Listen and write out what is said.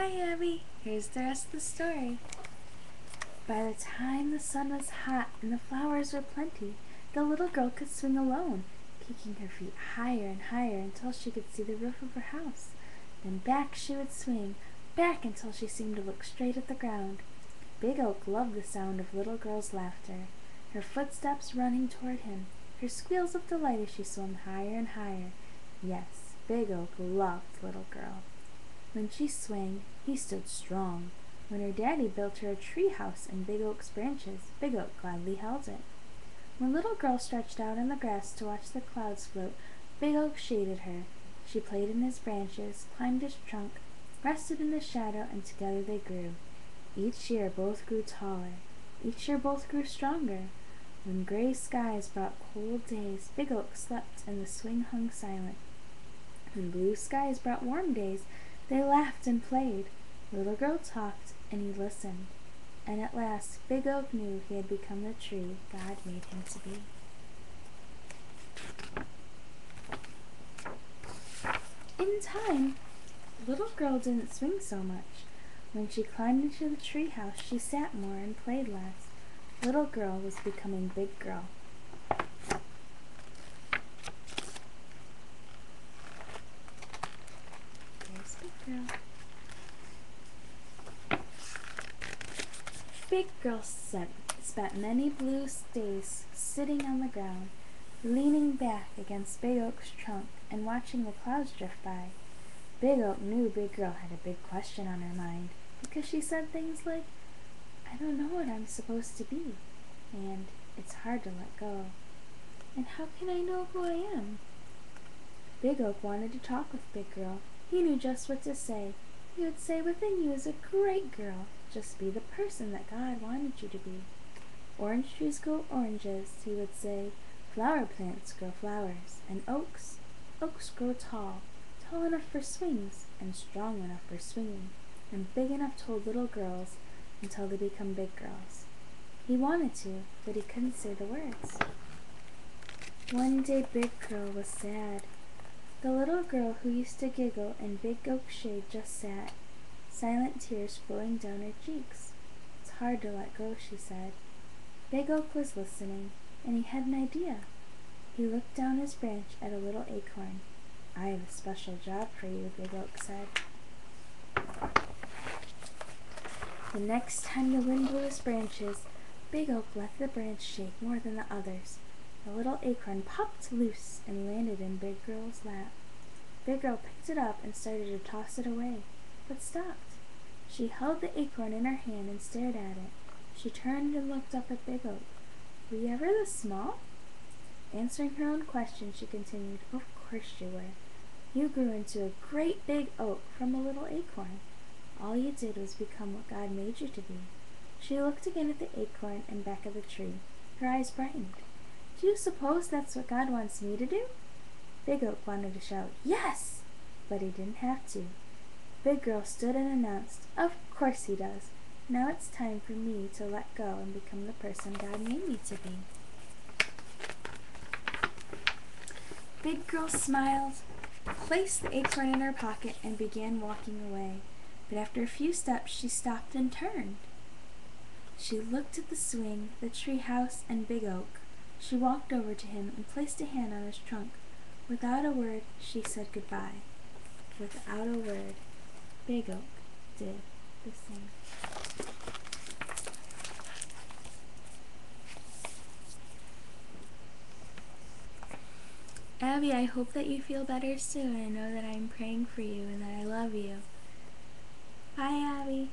Hi, Abby. Here's the rest of the story. By the time the sun was hot and the flowers were plenty, the little girl could swing alone, kicking her feet higher and higher until she could see the roof of her house. Then back she would swing, back until she seemed to look straight at the ground. Big Oak loved the sound of little girl's laughter, her footsteps running toward him, her squeals of delight as she swung higher and higher. Yes, Big Oak loved Little Girl. When she swung, he stood strong. When her daddy built her a tree house in Big Oak's branches, Big Oak gladly held it. When Little Girl stretched out in the grass to watch the clouds float, Big Oak shaded her. She played in his branches, climbed his trunk, rested in his shadow, and together they grew. Each year both grew taller. Each year both grew stronger. When gray skies brought cold days, Big Oak slept and the swing hung silent. When blue skies brought warm days, they laughed and played. Little Girl talked, and he listened. And at last Big Oak knew he had become the tree God made him to be. In time, Little Girl didn't swing so much. When she climbed into the tree house, she sat more and played less. Little Girl was becoming Big Girl. There's Big Girl. Big Girl spent many blue days sitting on the ground, leaning back against Big Oak's trunk and watching the clouds drift by. Big Oak knew Big Girl had a big question on her mind, because she said things like, "I don't know what I'm supposed to be," and "It's hard to let go," and "How can I know who I am?" Big Oak wanted to talk with Big Girl. He knew just what to say. He would say, "Within you is a great girl. Just be the person that God wanted you to be." "Orange trees grow oranges," he would say. "Flower plants grow flowers. And oaks grow tall, tall enough for swings, and strong enough for swinging, and big enough to hold little girls until they become big girls." He wanted to, but he couldn't say the words. One day Big Girl was sad. The little girl who used to giggle in Big Oak's shade just sat, silent tears flowing down her cheeks. "It's hard to let go," she said. Big Oak was listening, and he had an idea. He looked down his branch at a little acorn. "I have a special job for you," Big Oak said. The next time the wind blew his branches, Big Oak let the branch shake more than the others. The little acorn popped loose and landed in Big Girl's lap. Big Girl picked it up and started to toss it away, but stopped. She held the acorn in her hand and stared at it. She turned and looked up at Big Oak. "Were you ever this small?" Answering her own question, she continued, "Of course you were. You grew into a great big oak from a little acorn. All you did was become what God made you to be." She looked again at the acorn and back at the tree. Her eyes brightened. "Do you suppose that's what God wants me to do?" Big Oak wanted to shout, "Yes!" but he didn't have to. Big Girl stood and announced, "Of course he does. Now it's time for me to let go and become the person God made me to be." Big Girl smiled, placed the acorn in her pocket, and began walking away. But after a few steps she stopped and turned. She looked at the swing, the tree house, and Big Oak. She walked over to him and placed a hand on his trunk. Without a word, she said goodbye. Without a word, Big Oak did the same. Abby, I hope that you feel better soon. I know that I'm praying for you and that I love you. Bye, Abby.